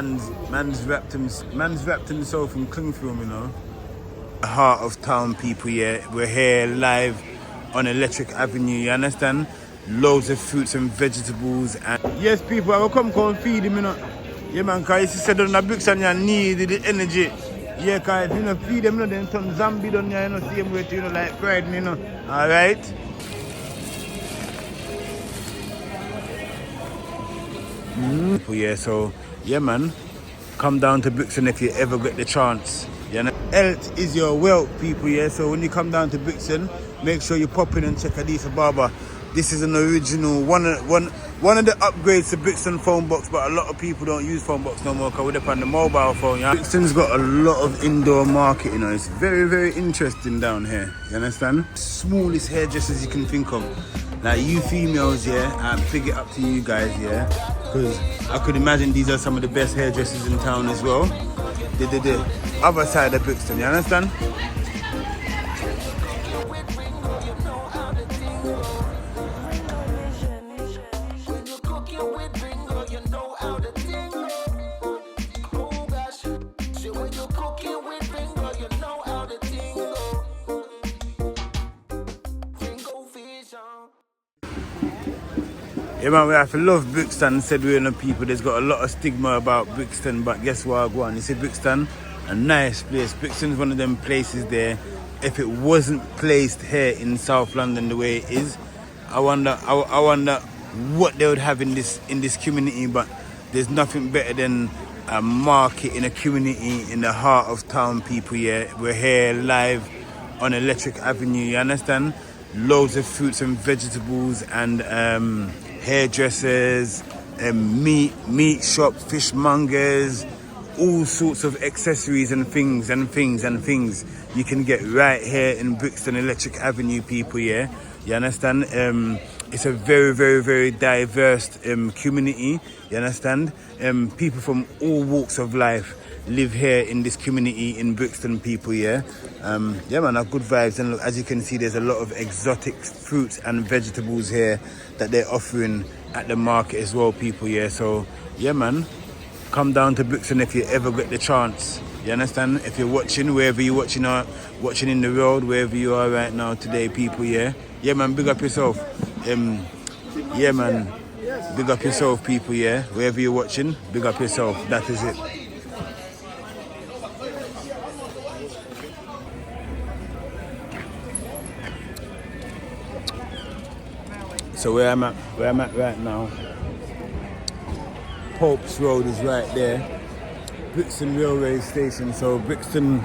Man's wrapped himself in cling film, you know. The heart of town, people. Yeah, we're here live on Electric Avenue. You understand? Loads of fruits and vegetables, and yes, people, I will come feed him, you know. Yeah, man, cause he said on the Brixton you need the energy. Yeah, cause if you know feed them, you know, then turn zombie down there, you know, same way to, you know, like Friday, you know. Alright? Yeah, so yeah, man, come down to Brixton if you ever get the chance. You know? Health is your wealth, people. Yeah, so when you come down to Brixton, make sure you pop in and check Adisa Barber. This is an original one of the upgrades to Brixton phone box, but a lot of people don't use phone box no more because we're depend on the mobile phone. Yeah, Brixton's got a lot of indoor market. You know, it's very, very interesting down here. You understand? Smallest hairdressers you can think of. Like you females, yeah, big it up to you guys, yeah, because I could imagine these are some of the best hairdressers in town as well. The other side of Brixton, you understand? Yeah, man, we have to love Brixton, said we know people. There's got a lot of stigma about Brixton, but guess what? Go on, you see Brixton, a nice place. Brixton's one of them places there. If it wasn't placed here in South London the way it is, I wonder what they would have in this community. But there's nothing better than a market in a community in the heart of town, people. Yeah, we're here live on Electric Avenue. You understand? Loads of fruits and vegetables and hairdressers, meat shop, fishmongers, all sorts of accessories and things you can get right here in Brixton Electric Avenue, people. Yeah, you understand? It's a very, very, very diverse community. You understand? People from all walks of life live here in this community in Brixton, people. Yeah, yeah, man, have good vibes. And look, as you can see, there's a lot of exotic fruits and vegetables here that they're offering at the market as well, people. Yeah, so yeah, man, come down to Brixton if you ever get the chance. You understand? If you're watching, wherever you're watching in the world, wherever you are right now today, people. Yeah, yeah, man, big up yourself. Yeah, man, big up yourself, people. Yeah, wherever you're watching, big up yourself. That is it. So where I'm at right now, Pope's Road is right there. Brixton Railway Station. So Brixton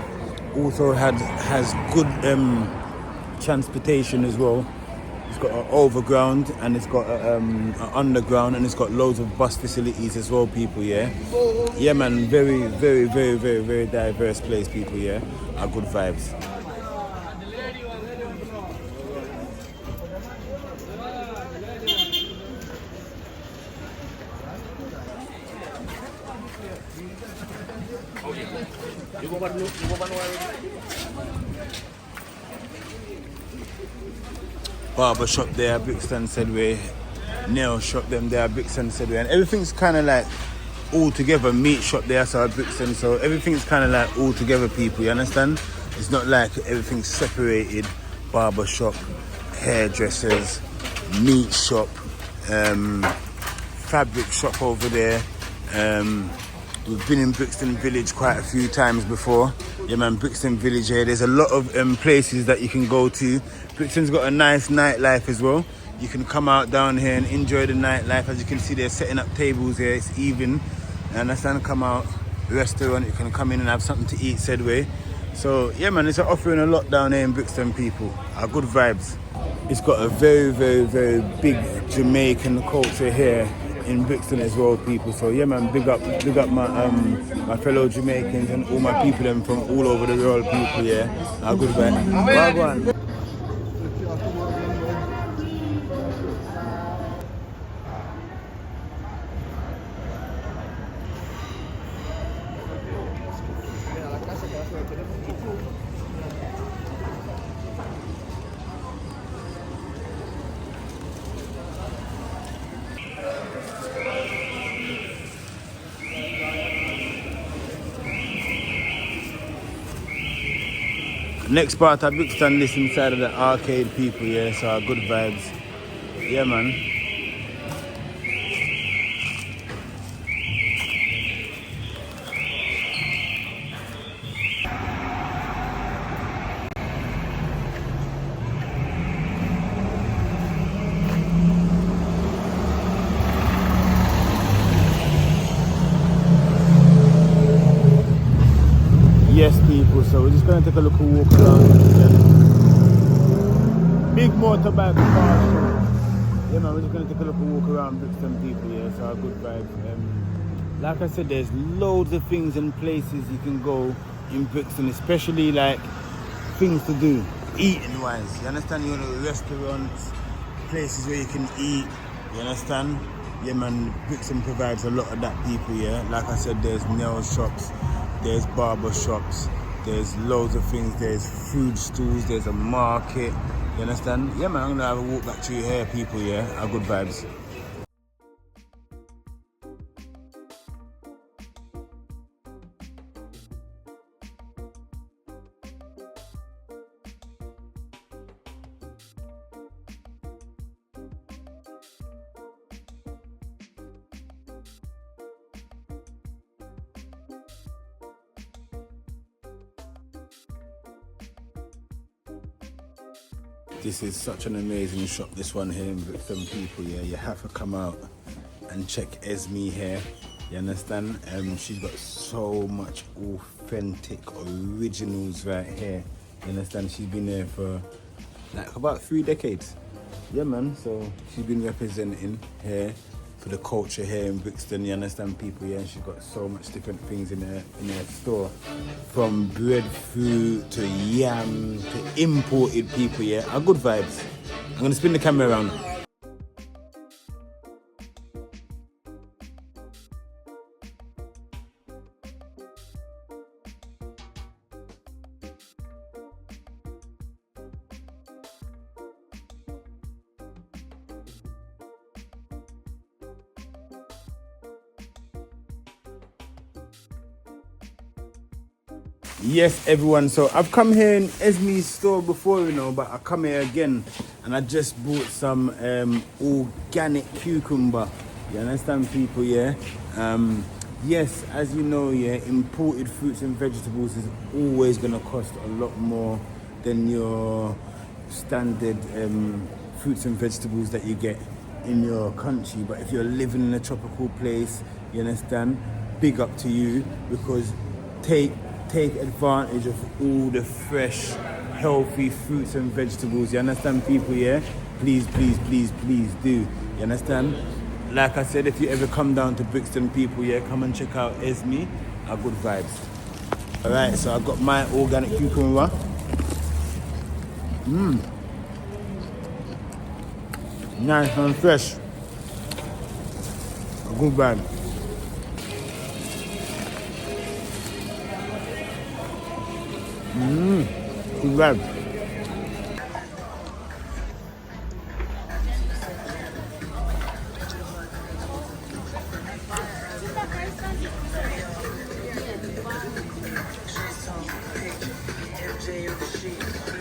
also has good transportation as well. It's got an overground and it's got an underground and it's got loads of bus facilities as well, people. Yeah, yeah, man. Very, very, very, very, very diverse place, people. Yeah, are good vibes. Barber shop there, Brixton said we. Nail shop them there, Brixton said we. And everything's kind of like all together. Meat shop there, so Brixton. So everything's kind of like all together, people. You understand? It's not like everything's separated. Barber shop, hairdressers, meat shop, fabric shop over there. We've been in Brixton Village quite a few times before. Yeah, man, Brixton Village here. There's a lot of places that you can go to. Brixton's got a nice nightlife as well. You can come out down here and enjoy the nightlife. As you can see, they're setting up tables here. It's evening. You understand? Come out, restaurant. You can come in and have something to eat, said way. So, yeah, man, it's offering a lot down here in Brixton, people. Good vibes. It's got a very, very, very big Jamaican culture here in Brixton as well, people. So yeah, man, big up my fellow Jamaicans and all my people them from all over the world, people. Yeah, good vibe. Go on. Next part of Brixton, this inside of the arcade people, yeah, so good vibes. Yeah, man. Yes, people, so we're just going to take a look and walk around. Big motorbike car show. Yeah, man, we're just going to take a look and walk around Brixton, people, yeah, so good vibes. Like I said, there's loads of things and places you can go in Brixton, especially like things to do, eating wise. You understand? You know, restaurants, places where you can eat, you understand? Yeah, man, Brixton provides a lot of that, people, yeah. Like I said, there's nail shops, there's barber shops, there's loads of things, there's food stools, there's a market, you understand? Yeah, man, I'm gonna have a walk back to you here, people, yeah, our good vibes. This is such an amazing shop, this one here in Brixton, people, yeah. You have to come out and check Esme here, you understand? She's got so much authentic originals right here, you understand? She's been there for like about 3 decades. Yeah, man, so she's been representing here for the culture here in Brixton, you understand, people, yeah. And she's got so much different things in her store, from breadfruit to yam to imported, people, yeah. Are good vibes. I'm gonna spin the camera around. Yes, everyone, so I've come here in Esme's store before, you know, but I come here again and I just bought some organic cucumber. You understand, people, yeah? Yes, as you know, yeah, imported fruits and vegetables is always going to cost a lot more than your standard fruits and vegetables that you get in your country. But if you're living in a tropical place, you understand, big up to you, because take advantage of all the fresh, healthy fruits and vegetables. You understand, people, yeah? Please, please, please, please do. You understand? Like I said, if you ever come down to Brixton, people, yeah, come and check out Esme. Our good vibes. Alright, so I've got my organic cucumber. Nice and fresh. A good vibe. Good vibe.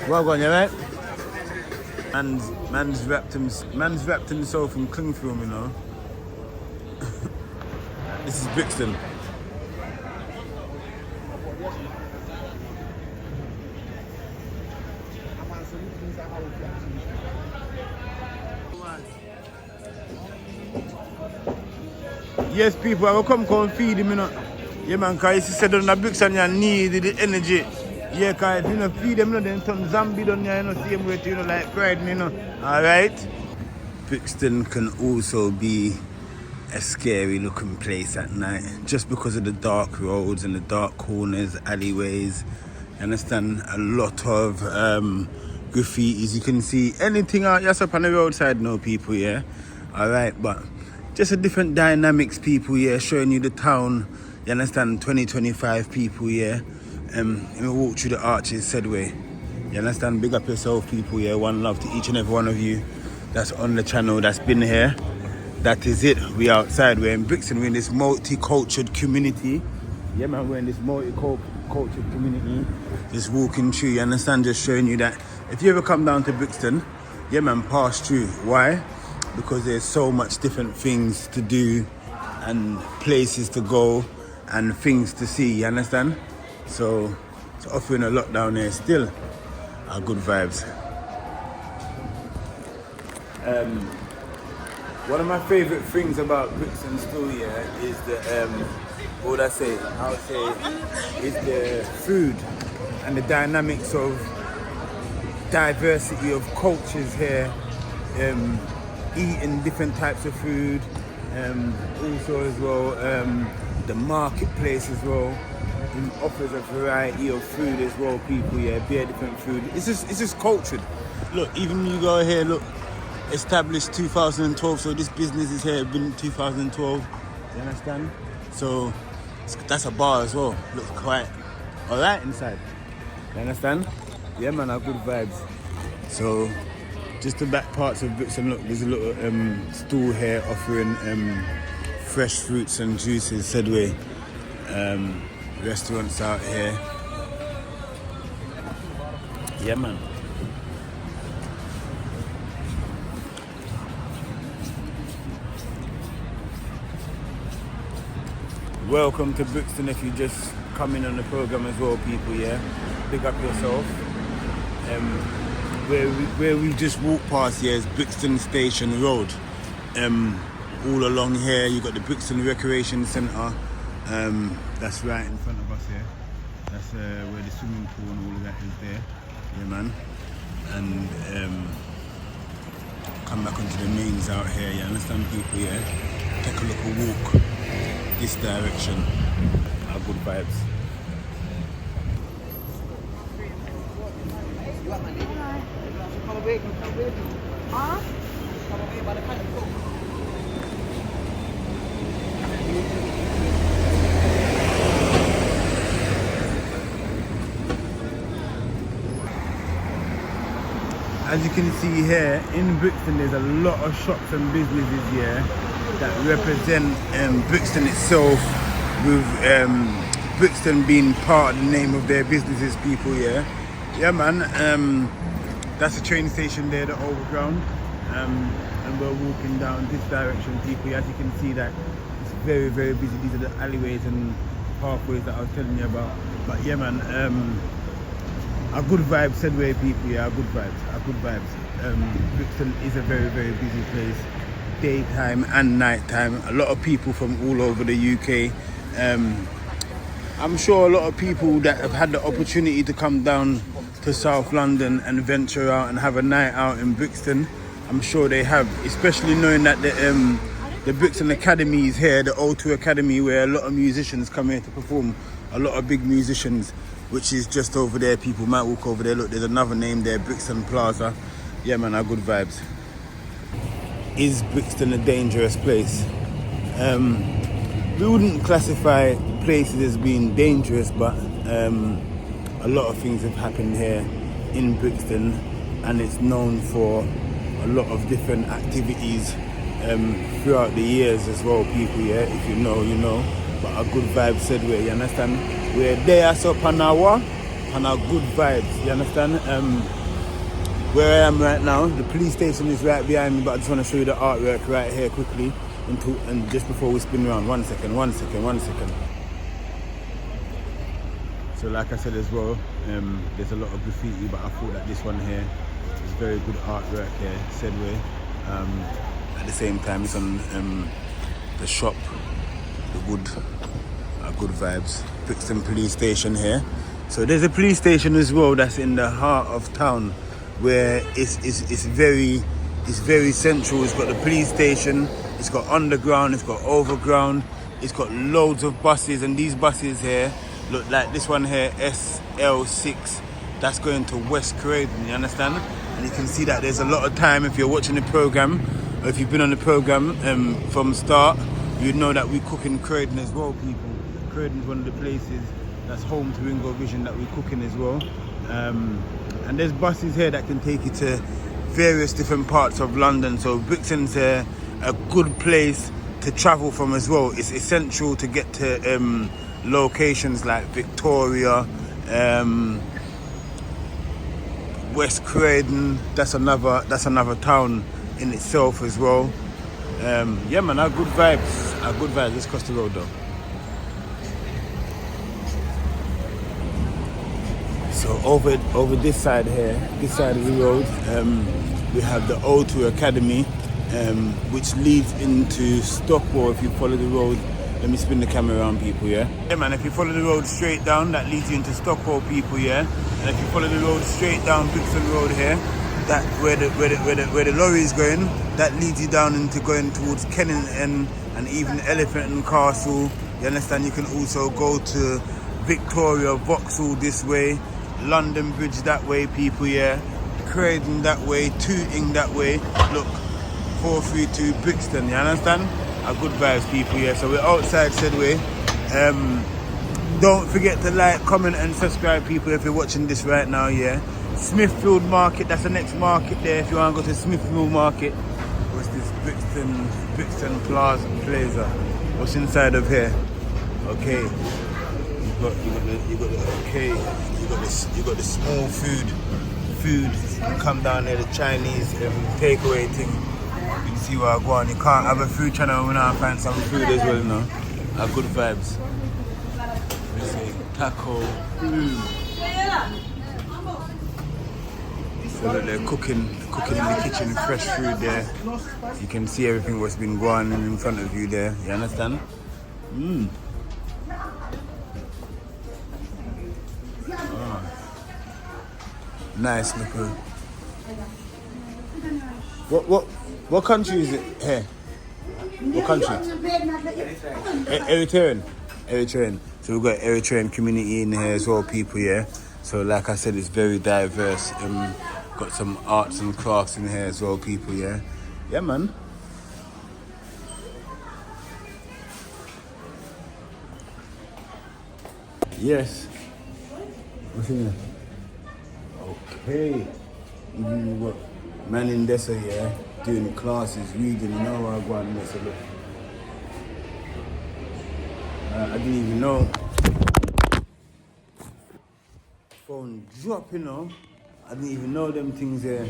Well gone, yeah, mate? Man's wrapped himself in cling film, you know. This is Brixton. Yes, people, I will come feed him, you know. Yeah, man, because he said on the Brixton, you need the energy. Yeah, because if you know, feed them, you know, then turn zombie down there, you know, same way to, you know, like Friday, you know. Alright? Brixton can also be a scary looking place at night, just because of the dark roads and the dark corners, alleyways. You understand? A lot of graffitis. You can see anything out just up on the roadside now, people, yeah? Alright, but just a different dynamics, people, yeah, showing you the town, you understand, 2025, people, yeah. Let me walk through the arches, said way. You understand? Big up yourself, people, yeah. One love to each and every one of you that's on the channel, that's been here. That is it. We outside, we're in Brixton, we're in this multicultural community. Yeah, man, we're in this multicultural community, just walking through, you understand, just showing you that if you ever come down to Brixton, yeah, man, pass through. Why? Because there's so much different things to do and places to go and things to see, you understand? So it's offering a lot down there still. Are good vibes. One of my favourite things about Brixton still, yeah, is the what would I say? I would say is the food and the dynamics of diversity of cultures here, eating different types of food, also as well the marketplace as well. It offers a variety of food as well, people, yeah, bare different food. It's just cultured. Look, even you go here, look, established 2012, so this business is here, been 2012, you understand? So that's a bar as well, looks quite alright inside, you understand? Yeah, man, have good vibes. So just the back parts of Brixton, look, there's a little stall here offering fresh fruits and juices, Sedway. Restaurants out here. Yeah, man. Welcome to Brixton if you just come in on the program as well, people, yeah? Big up yourself. Where we just walked past here is Brixton Station Road. All along here, you got the Brixton Recreation Centre. That's right in front of us here. That's where the swimming pool and all of that is there. Yeah, man. And come back onto the mains out here, you understand, people, yeah? Take a little walk this direction. Our good vibes. As you can see here, in Brixton there's a lot of shops and businesses here that represent Brixton itself, with Brixton being part of the name of their businesses, people, yeah. Yeah, man, that's the train station there, the overground, and we're walking down this direction, people. As you can see that it's very, very busy. These are the alleyways and pathways that I was telling you about. But yeah, man, a good vibe, Sedway, people, yeah, a good vibes. Brixton is a very, very busy place, daytime and nighttime. A lot of people from all over the UK. I'm sure a lot of people that have had the opportunity to come down to South London and venture out and have a night out in Brixton, I'm sure they have, especially knowing that the Brixton Academy is here, the O2 Academy, where a lot of musicians come here to perform, a lot of big musicians, which is just over there. People might walk over there. Look, there's another name there, Brixton Plaza. Yeah, man, our good vibes. Is Brixton a dangerous place? We wouldn't classify places as being dangerous, but a lot of things have happened here in Brixton, and it's known for a lot of different activities throughout the years as well, people, yeah. If you know, you know. But a good vibe said where, you understand? We're there, so Panawa, and our good vibes, you understand? Where I am right now, the police station is right behind me, but I just want to show you the artwork right here quickly, and just before we spin around. One second. So like I said as well, there's a lot of graffiti, but I thought that this one here is very good artwork here, Sedway. At the same time, it's on the shop, the wood, good vibes. Brixton police station here. So there's a police station as well that's in the heart of town, where it's very central. It's got the police station, it's got underground, it's got overground, it's got loads of buses, and these buses here look like this one here, SL6, that's going to West Croydon, you understand? And you can see that there's a lot of time. If you're watching the program, or if you've been on the program from start, you'd know that we cook in Croydon as well, people. Croydon's one of the places that's home to Ringo Vision that we cook in as well. And there's buses here that can take you to various different parts of London. So Brixton's a good place to travel from as well. It's essential to get to locations like Victoria, West Croydon. That's another town in itself as well. Yeah, man, our good vibes. Our good vibes. Let's cross the road though. So over this side here, this side of the road, we have the O2 Academy, which leads into Stockwell. If you follow the road, let me spin the camera around, people, yeah? Yeah, man, if you follow the road straight down, that leads you into Stockwell, people, yeah? And if you follow the road straight down Brixton Road here, that where the lorry is going, that leads you down into going towards Kennington and even Elephant and Castle. You understand? You can also go to Victoria, Vauxhall this way, London Bridge that way, people, yeah? Croydon that way, Tooting that way. Look, 432 Brixton, you understand? Our good vibes, people, yeah? So we're outside said way. Don't forget to like, comment and subscribe, people, if you're watching this right now, yeah? Smithfield Market, that's the next market there if you want to go to Smithfield Market. What's this? Brixton Plaza. What's inside of here? Okay. You got the small food. Come down there, the Chinese takeaway thing. You can see where I go on. You can't have a food channel when I find some food as well, you know. Our good vibes. Let's say taco. So that they're cooking in the kitchen, fresh food there. You can see everything what's been going on in front of you there. You understand? Nice looking. What country is it here? What country? Eritrean. So we've got Eritrean community in here as well, people, yeah. So like I said, it's very diverse. Got some arts and crafts in here as well, people, yeah. Yeah, man. Yes. What's in there? Okay. You got man in Dessa, yeah, doing classes, reading, you know where I go on this. Look. I didn't even know. Phone drop, you know. I didn't even know them things there.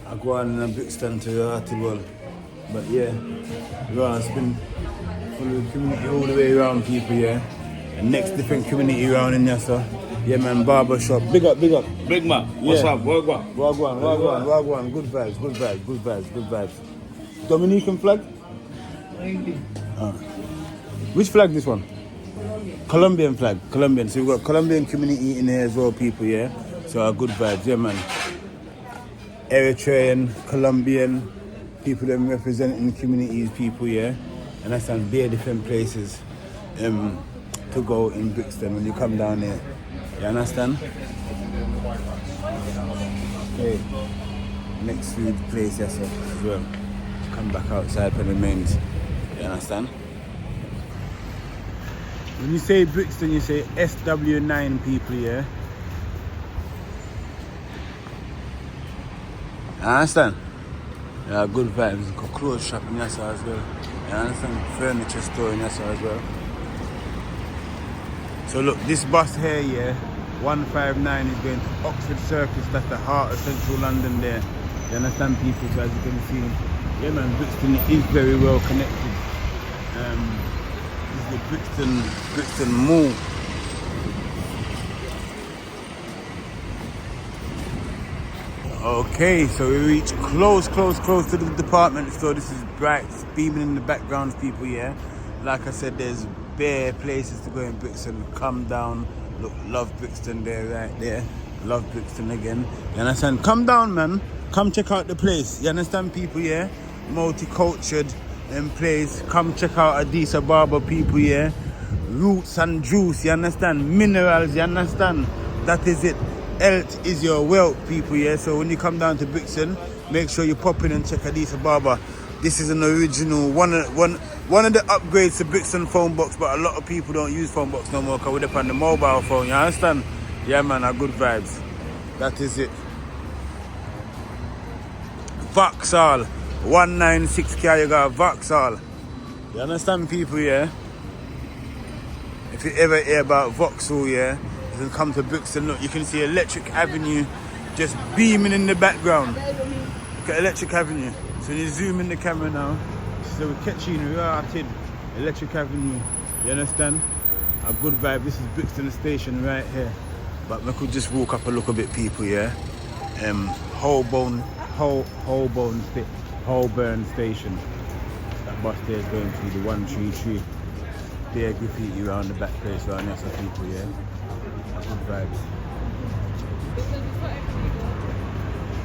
I go on in a Brixton to Artibol. But yeah, it's been full of community all the way around, people, yeah. And next different community around in there, so. Yeah, man, barber shop. Big up. Big man, what's up? Wagwan. Good vibes. Dominican flag? Which flag this one? Colombian flag. Colombian. So we've got Colombian community in here as well, people, yeah? So our good vibes, yeah, man. Eritrean, Colombian, people that representing communities, people, yeah? And that's some bare different places to go in Brixton when you come down here. You understand? Okay. Next food place, yes, as well. Come back outside for the mains. You understand? When you say Brixton, you say SW9, people, yeah? You understand? Yeah, good vibes. Got clothes shop in Yassa as well. You understand? Furniture store in Yassa as well. So look, this bus here, yeah, 159 is going to Oxford Circus. That's the heart of central London there. You understand, people? So as you can see, yeah, man, Brixton is very well connected. This is the Brixton Mall. Okay, so we reach close to the department store. This is bright, it's beaming in the background, people, yeah. Like I said, there's bare places to go in Brixton. Come down, look, love Brixton there, right there. Love Brixton again. You understand? Come down, man. Come check out the place. You understand, people, yeah? Multicultural place. Come check out Adisa Barber, people, yeah? Roots and juice, you understand? Minerals, you understand? That is it. Health is your wealth, people, yeah? So when you come down to Brixton, make sure you pop in and check Adisa Barber. This is an original, one of the upgrades to Brixton phone box, but a lot of people don't use phone box no more because we're depend on the mobile phone, you understand? Yeah, man, our good vibes. That is it. Vauxhall, 196 car, you got Vauxhall. You understand, people, yeah? If if you ever hear about Vauxhall, yeah, you can come to Brixton. Look, you can see Electric Avenue just beaming in the background. Look at Electric Avenue. So you zoom in the camera now. So we're catching right Electric Avenue. You understand? A good vibe. This is Brixton Station right here. But we could just walk up a little bit, people, yeah. Holborn Station. That bus there is going through the 133. There graffiti around the back place around there, so people, yeah. Good vibes.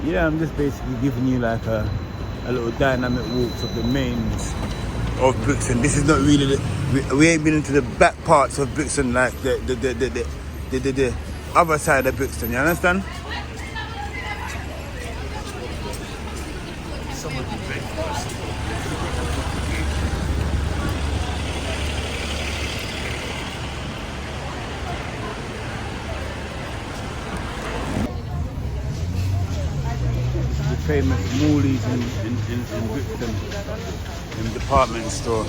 Yeah, I'm just basically giving you like a little dynamic walks of the mains of Brixton. This is not really we ain't been into the back parts of Brixton, like the other side of Brixton. You understand? Famous Moolies in Brixton, department store.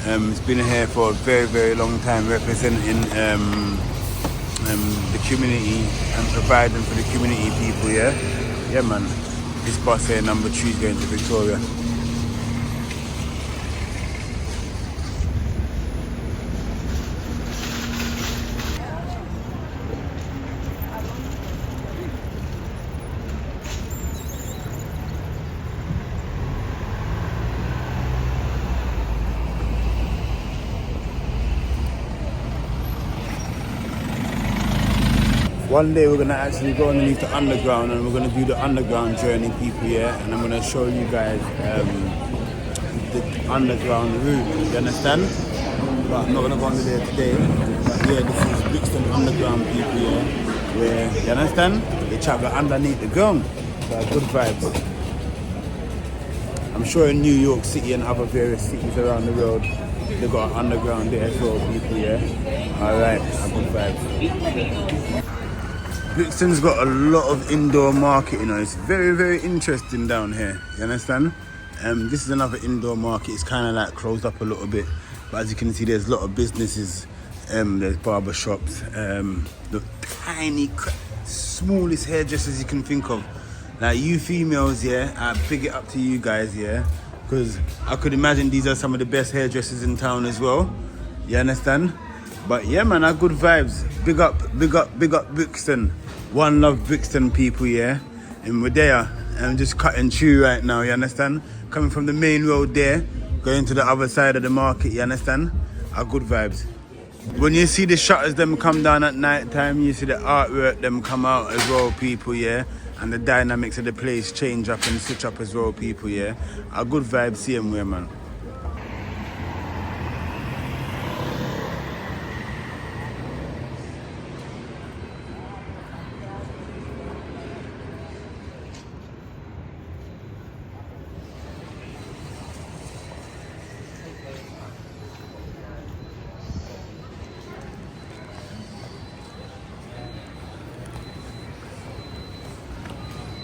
It's been here for a very, very long time, representing the community and providing for the community people. Yeah, man. This bus here, number 3, is going to Victoria. One day we're going to actually go underneath the underground, and we're going to do the underground journey, people, yeah? And I'm going to show you guys the underground route, you understand? But I'm not going to go under there today. But yeah, this is Brixton Underground, people, yeah? Where, you understand? They travel underneath the ground. So good vibes. I'm sure in New York City and other various cities around the world, they've got an underground there as well, people, yeah? Alright, good vibes. Brixton's got a lot of indoor market, you know. It's very, very interesting down here. You understand? This is another indoor market. It's kind of like closed up a little bit, but as you can see, there's a lot of businesses. There's barber shops. The tiny, smallest hairdressers you can think of. Like you females, yeah. I big it up to you guys, yeah, because I could imagine these are some of the best hairdressers in town as well. You understand? But yeah, man, I good vibes. Big up Brixton. One love Brixton, people, yeah. And we're there. I'm just cutting through right now, you understand? Coming from the main road there, going to the other side of the market, you understand? A good vibes. When you see the shutters them come down at night time, you see the artwork them come out as well, people, yeah. And the dynamics of the place change up and switch up as well, people, yeah. A good vibe, same way, man.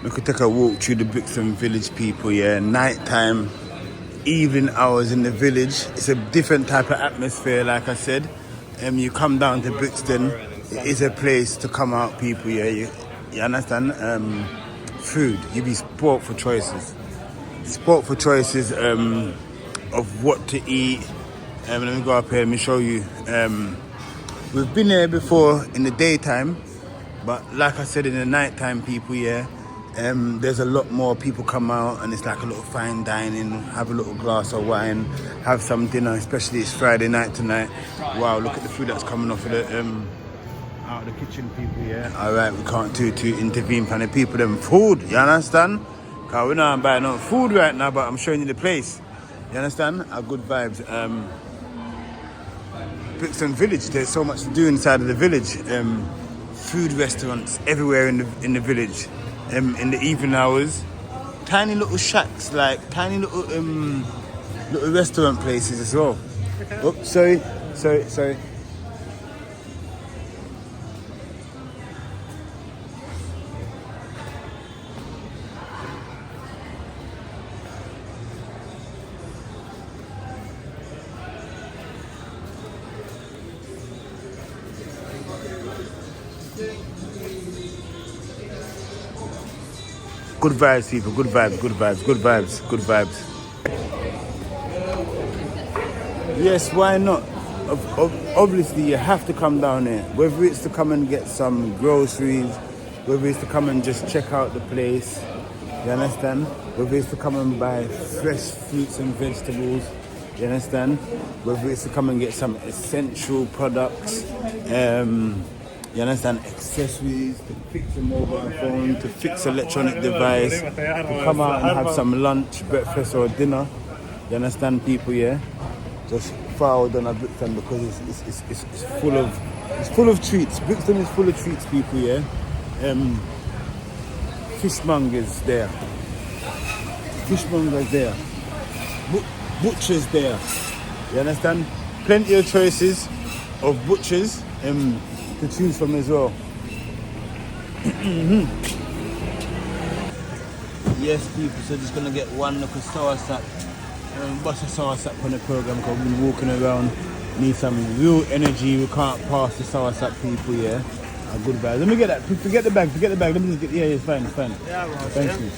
We could take a walk through the Brixton village, people, yeah. Nighttime, evening hours in the village. It's a different type of atmosphere, like I said. You come down to Brixton, it is a place to come out, people, yeah. You understand? Food, you be sport for choices. Sport for choices of what to eat. Let me go up here, let me show you. We've been here before in the daytime, but like I said, in the nighttime, people, yeah. There's a lot more people come out, and it's like a little fine dining, have a little glass of wine, have some dinner, especially it's Friday night tonight. Wow, look at the food that's coming off of the out of the kitchen, people, yeah. Alright, we can't too intervene for the people them food, you understand? Cause we're not buying no food right now, but I'm showing you the place. You understand? Our good vibes. Brixton Village, there's so much to do inside of the village. Food restaurants everywhere in the village. In the evening hours, tiny little shacks, like tiny little little restaurant places as well. Oh, sorry. Good vibes, people. Good vibes, good vibes, good vibes, good vibes. Yes, why not? Obviously, you have to come down here. Whether it's to come and get some groceries, whether it's to come and just check out the place, you understand? Whether it's to come and buy fresh fruits and vegetables, you understand? Whether it's to come and get some essential products, you understand? Accessories, to fix a mobile phone, to fix electronic device, to come out and have some lunch, breakfast or dinner. You understand, people, yeah? Just forward on a Brixton because it's full of treats. Brixton is full of treats, people, yeah? Fishmongers there. Fishmongers there. Butchers there. You understand? Plenty of choices of butchers to choose from as well. Yes, people, so just gonna get one look of soursop. Bust a soursop on the program because we've been walking around. Need some real energy. We can't pass the soursop, people, yeah? A good vibe. Let me get that. Forget the bag. Let me just get. Yeah, it's fine. Yeah, bro. Thank you.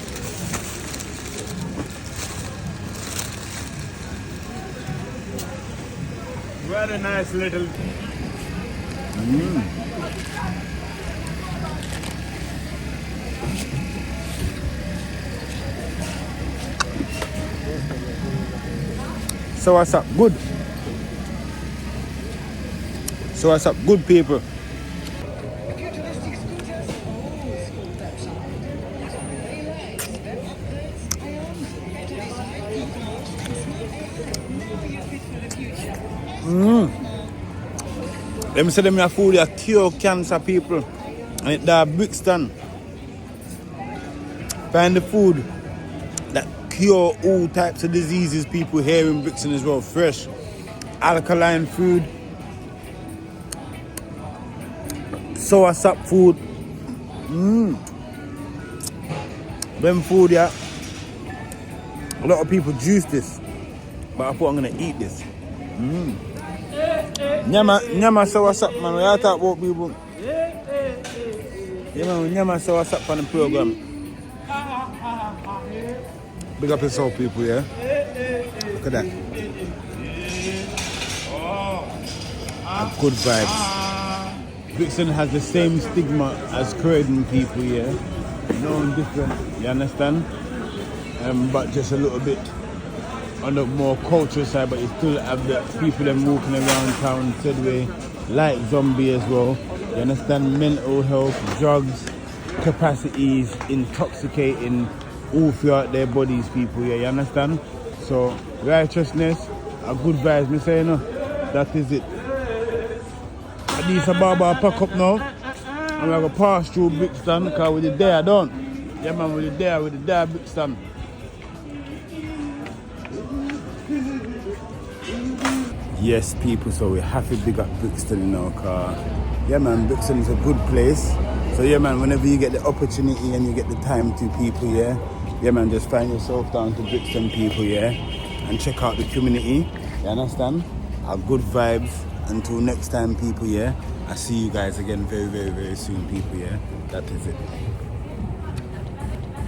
Very nice little. So what's up? Good. So what's up? Good, people. Let me say them your food, a cure cancer, people. And it there Brixton. Find the food that cure all types of diseases, people, here in Brixton as well. Fresh, alkaline food, soursop food. Them food, yeah. A lot of people juice this, but I thought I'm gonna eat this. Nyama soursop, man. We all talk about people. Yeah, man, nyama soursop on the program. Big up yourself, people, yeah? Look at that. Good vibes. Brixton has the same stigma as Croydon, people, yeah? No different, you understand? But just a little bit on the more cultural side, but you still have the people them walking around town, said way, like zombie as well. You understand? Mental health, drugs, capacities, intoxicating all throughout their bodies, people, yeah, you understand? So, righteousness, a good vibes, me say, no, that is it. At least a barber pack up now, and we're going to pass through Brixton, because we're there, don't? Yeah, man, we're there, Brixton. Yes, people, so we have to big up Brixton in our car. Yeah, man, Brixton is a good place. So, yeah, man, whenever you get the opportunity and you get the time to, people, yeah, man, just find yourself down to Brixton, people, yeah, and check out the community. You understand? Our good vibes. Until next time, people, yeah, I see you guys again very, very, very soon, people, yeah. That is it.